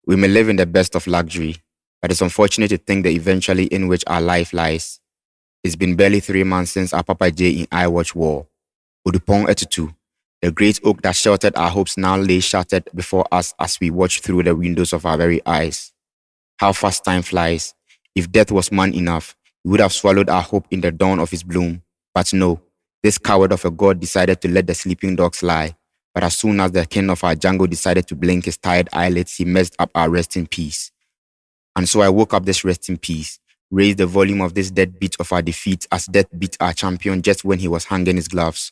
We may live in the best of luxury, but it's unfortunate to think the eventually in which our life lies. It's been barely 3 months since our Papa J in iWatch War. Odupong Etutu, the great oak that sheltered our hopes, now lay shattered before us as we watch through the windows of our very eyes. How fast time flies. If death was man enough, he would have swallowed our hope in the dawn of his bloom. But no, this coward of a god decided to let the sleeping dogs lie. But as soon as the king of our jungle decided to blink his tired eyelids, he messed up our rest in peace. And so I woke up this rest in peace, raised the volume of this dead beat of our defeat as death beat our champion just when he was hanging his gloves.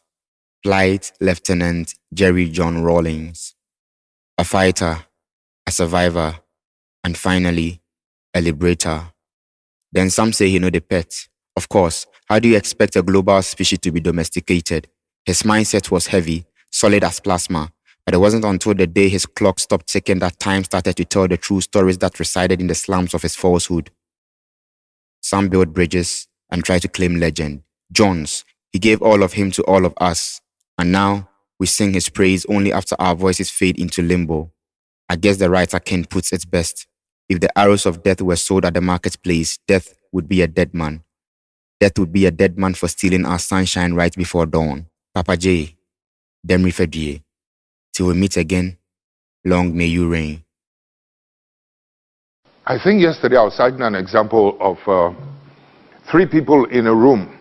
Flight Lieutenant Jerry John Rawlings. A fighter, a survivor, and finally, a liberator. Then some say he know the pet. Of course, how do you expect a global species to be domesticated? His mindset was heavy, solid as plasma, but it wasn't until the day his clock stopped ticking that time started to tell the true stories that resided in the slums of his falsehood. Some built bridges and tried to claim legend. John's, he gave all of him to all of us, and now we sing his praise only after our voices fade into limbo. I guess the writer Ken puts it best. If the arrows of death were sold at the marketplace, death would be a dead man. Death would be a dead man for stealing our sunshine right before dawn. Papa J, Demri Fedie. Till we meet again, long may you reign. I think yesterday I was citing an example of 3 people in a room.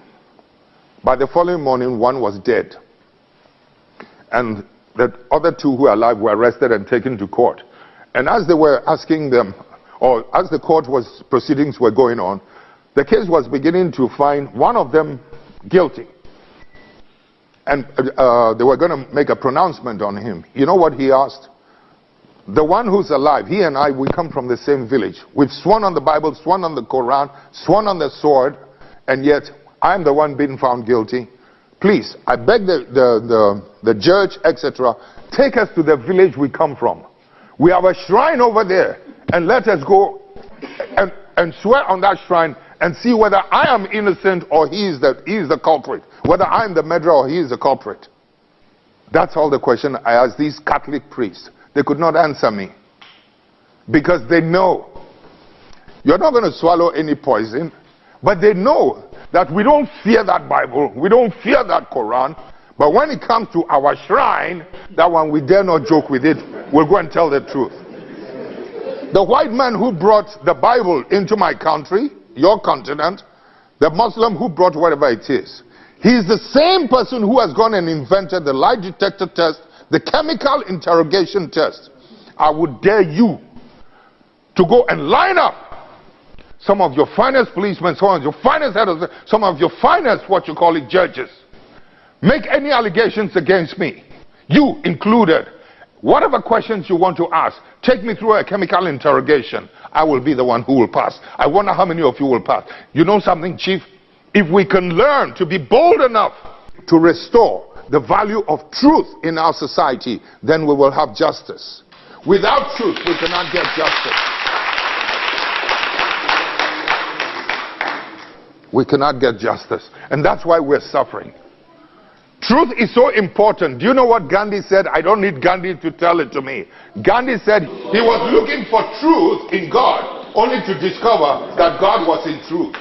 By the following morning, one was dead. And the other 2 who were alive were arrested and taken to court. And as they were asking them, or as the proceedings were going on, the case was beginning to find one of them guilty. And they were going to make a pronouncement on him. You know what he asked? The one who's alive, he and I, we come from the same village. We've sworn on the Bible, sworn on the Quran, sworn on the sword, and yet I'm the one being found guilty. Please, I beg the judge, etc., take us to the village we come from. We have a shrine over there, and let us go and swear on that shrine and see whether I am innocent or he is the culprit. Whether I am the murderer or he is the culprit. That's all the question I asked these Catholic priests. They could not answer me. Because they know you're not going to swallow any poison, but they know that we don't fear that Bible, we don't fear that Quran, but when it comes to our shrine, that one we dare not joke with it. We'll go and tell the truth. The white man who brought the Bible into my country, your continent, the Muslim who brought whatever it is, he's the same person who has gone and invented the lie detector test, the chemical interrogation test. I would dare you to go and line up some of your finest policemen, some of your finest heads, some of your finest, judges. Make any allegations against me, you included. Whatever questions you want to ask, take me through a chemical interrogation. I will be the one who will pass. I wonder how many of you will pass. You know something, Chief? If we can learn to be bold enough to restore the value of truth in our society, then we will have justice. Without truth, we cannot get justice. We cannot get justice. And that's why we're suffering. Truth is so important. Do you know what Gandhi said? I don't need Gandhi to tell it to me. Gandhi said he was looking for truth in God, only to discover that God was in truth.